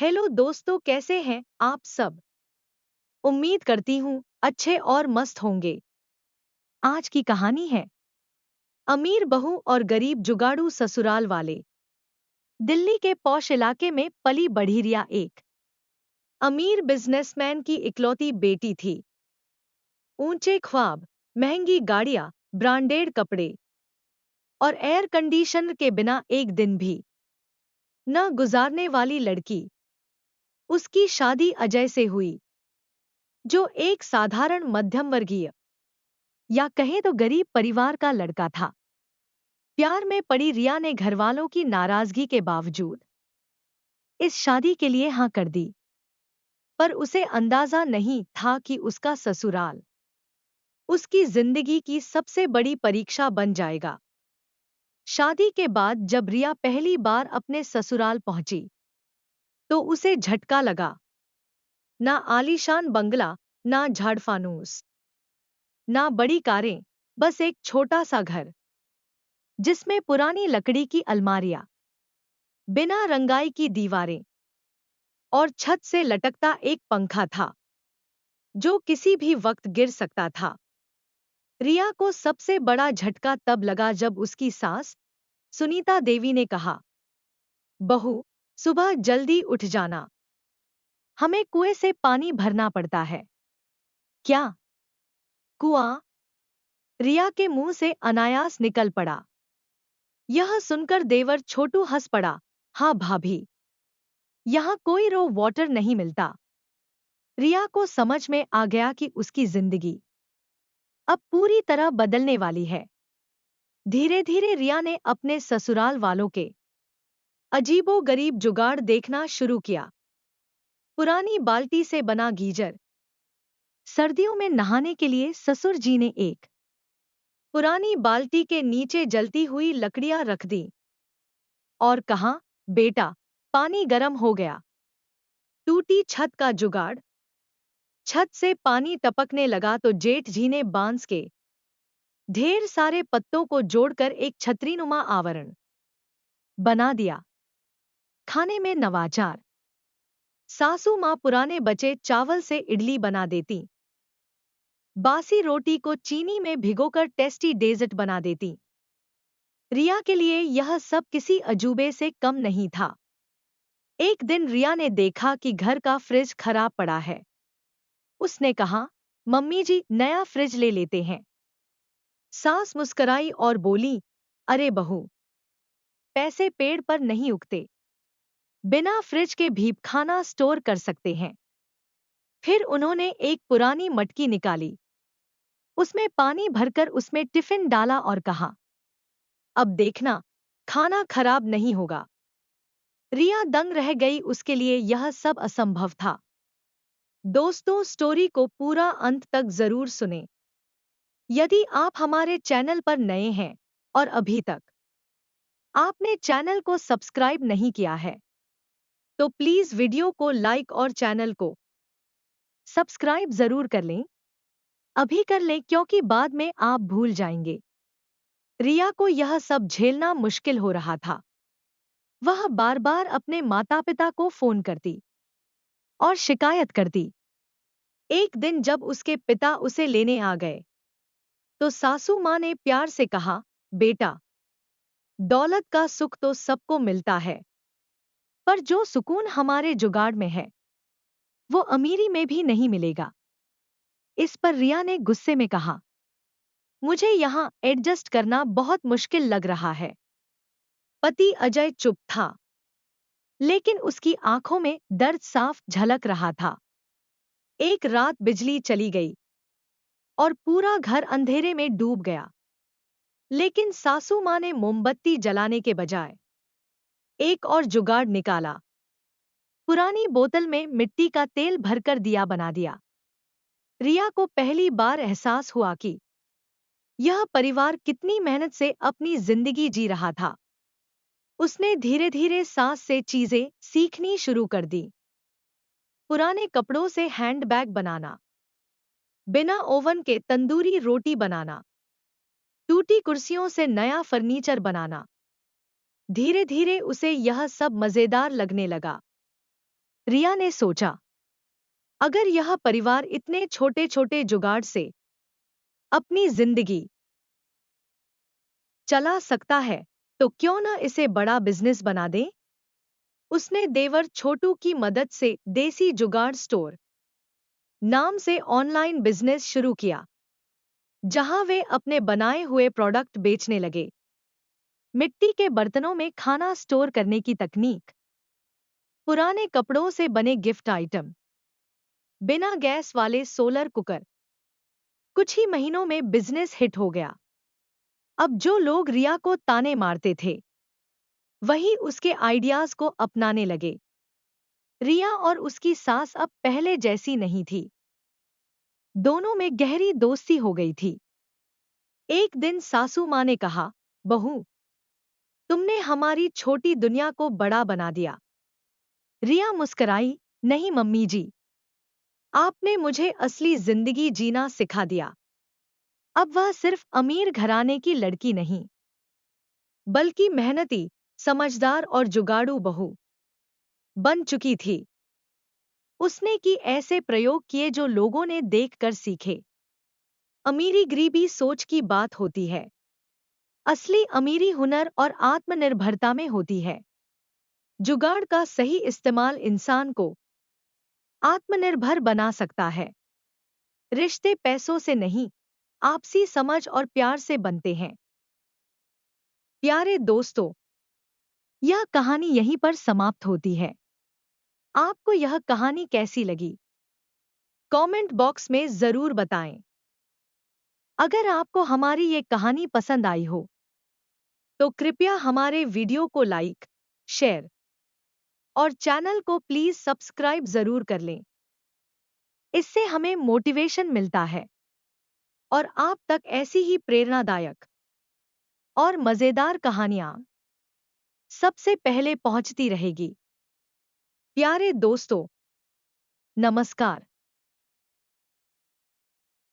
Hello दोस्तों, कैसे हैं आप सब। उम्मीद करती हूँ अच्छे और मस्त होंगे। आज की कहानी है अमीर बहू और गरीब जुगाड़ू ससुराल वाले। दिल्ली के पौश इलाके में पली बढ़ी रिया एक अमीर बिजनेसमैन की इकलौती बेटी थी। ऊंचे ख्वाब, महंगी गाड़ियां, ब्रांडेड कपड़े और एयर कंडीशनर के बिना एक दिन भी न गुजारने वाली लड़की। उसकी शादी अजय से हुई, जो एक साधारण मध्यम वर्गीय या कहें तो गरीब परिवार का लड़का था। प्यार में पड़ी रिया ने घरवालों की नाराजगी के बावजूद इस शादी के लिए हाँ कर दी। पर उसे अंदाजा नहीं था कि उसका ससुराल उसकी जिंदगी की सबसे बड़ी परीक्षा बन जाएगा। शादी के बाद जब रिया पहली बार अपने ससुराल पहुंची तो उसे झटका लगा। ना आलीशान बंगला, ना झाड़फानूस, ना बड़ी कारें, बस एक छोटा सा घर जिसमें पुरानी लकड़ी की अलमारियां, बिना रंगाई की दीवारें और छत से लटकता एक पंखा था जो किसी भी वक्त गिर सकता था। रिया को सबसे बड़ा झटका तब लगा जब उसकी सास सुनीता देवी ने कहा, बहू, सुबह जल्दी उठ जाना, हमें कुएं से पानी भरना पड़ता है। क्या कुआं? रिया के मुंह से अनायास निकल पड़ा। यह सुनकर देवर छोटू हंस पड़ा। हाँ भाभी, यहाँ कोई रो वाटर नहीं मिलता। रिया को समझ में आ गया कि उसकी जिंदगी अब पूरी तरह बदलने वाली है। धीरे धीरे रिया ने अपने ससुराल वालों के अजीबो-गरीब जुगाड़ देखना शुरू किया। पुरानी बाल्टी से बना गीजर, सर्दियों में नहाने के लिए ससुर जी ने एक पुरानी बाल्टी के नीचे जलती हुई लकड़ियां रख दी और कहा, बेटा, पानी गर्म हो गया। टूटी छत का जुगाड़, छत से पानी टपकने लगा तो जेठ जी ने बांस के ढेर सारे पत्तों को जोड़कर एक छतरीनुमा आवरण बना दिया। खाने में नवाचार, सासू माँ पुराने बचे चावल से इडली बना देती, बासी रोटी को चीनी में भिगोकर टेस्टी डेजर्ट बना देती। रिया के लिए यह सब किसी अजूबे से कम नहीं था। एक दिन रिया ने देखा कि घर का फ्रिज खराब पड़ा है। उसने कहा, मम्मी जी, नया फ्रिज ले लेते हैं। सास मुस्कराई और बोली, अरे बहू, पैसे पेड़ पर नहीं उगते, बिना फ्रिज के भी खाना स्टोर कर सकते हैं। फिर उन्होंने एक पुरानी मटकी निकाली, उसमें पानी भरकर उसमें टिफिन डाला और कहा, अब देखना, खाना खराब नहीं होगा। रिया दंग रह गई, उसके लिए यह सब असंभव था। दोस्तों, स्टोरी को पूरा अंत तक जरूर सुने। यदि आप हमारे चैनल पर नए हैं और अभी तक आपने चैनल को सब्सक्राइब नहीं किया है तो प्लीज वीडियो को लाइक और चैनल को सब्सक्राइब जरूर कर लें। अभी कर लें क्योंकि बाद में आप भूल जाएंगे। रिया को यह सब झेलना मुश्किल हो रहा था। वह बार बार अपने माता पिता को फोन करती और शिकायत करती। एक दिन जब उसके पिता उसे लेने आ गए तो सासू माँ ने प्यार से कहा, बेटा, दौलत का सुख तो सबको मिलता है, पर जो सुकून हमारे जुगाड़ में है वो अमीरी में भी नहीं मिलेगा। इस पर रिया ने गुस्से में कहा, मुझे यहाँ एडजस्ट करना बहुत मुश्किल लग रहा है। पति अजय चुप था, लेकिन उसकी आंखों में दर्द साफ झलक रहा था। एक रात बिजली चली गई और पूरा घर अंधेरे में डूब गया। लेकिन सासू माँ ने मोमबत्ती जलाने के बजाय एक और जुगाड़ निकाला। पुरानी बोतल में मिट्टी का तेल भरकर दिया बना दिया। रिया को पहली बार एहसास हुआ कि यह परिवार कितनी मेहनत से अपनी जिंदगी जी रहा था। उसने धीरे धीरे सास से चीजें सीखनी शुरू कर दी। पुराने कपड़ों से हैंडबैग बनाना, बिना ओवन के तंदूरी रोटी बनाना, टूटी कुर्सियों से नया फर्नीचर बनाना। धीरे धीरे उसे यह सब मजेदार लगने लगा। रिया ने सोचा, अगर यह परिवार इतने छोटे छोटे जुगाड़ से अपनी जिंदगी चला सकता है, तो क्यों न इसे बड़ा बिजनेस बना दे। उसने देवर छोटू की मदद से देसी जुगाड़ स्टोर नाम से ऑनलाइन बिजनेस शुरू किया, जहां वे अपने बनाए हुए प्रोडक्ट बेचने लगे। मिट्टी के बर्तनों में खाना स्टोर करने की तकनीक, पुराने कपड़ों से बने गिफ्ट आइटम, बिना गैस वाले सोलर कुकर। कुछ ही महीनों में बिजनेस हिट हो गया। अब जो लोग रिया को ताने मारते थे, वही उसके आइडियाज को अपनाने लगे। रिया और उसकी सास अब पहले जैसी नहीं थी। दोनों में गहरी दोस्ती हो गई थी। एक दिन सासू माँ ने कहा, बहू, तुमने हमारी छोटी दुनिया को बड़ा बना दिया। रिया मुस्कराई, नहीं मम्मी जी, आपने मुझे असली जिंदगी जीना सिखा दिया। अब वह सिर्फ अमीर घराने की लड़की नहीं, बल्कि मेहनती, समझदार और जुगाड़ू बहू बन चुकी थी। उसने की ऐसे प्रयोग किए जो लोगों ने देखकर सीखे। अमीरी गरीबी सोच की बात होती है। असली अमीरी हुनर और आत्मनिर्भरता में होती है। जुगाड़ का सही इस्तेमाल इंसान को आत्मनिर्भर बना सकता है। रिश्ते पैसों से नहीं, आपसी समझ और प्यार से बनते हैं। प्यारे दोस्तों, यह कहानी यहीं पर समाप्त होती है। आपको यह कहानी कैसी लगी? कमेंट बॉक्स में जरूर बताएं। अगर आपको हमारी ये कहानी पसंद आई हो, तो कृपया हमारे वीडियो को लाइक, शेयर और चैनल को प्लीज सब्सक्राइब जरूर कर लें। इससे हमें मोटिवेशन मिलता है और आप तक ऐसी ही प्रेरणादायक और मजेदार कहानियां सबसे पहले पहुंचती रहेगी। प्यारे दोस्तों, नमस्कार।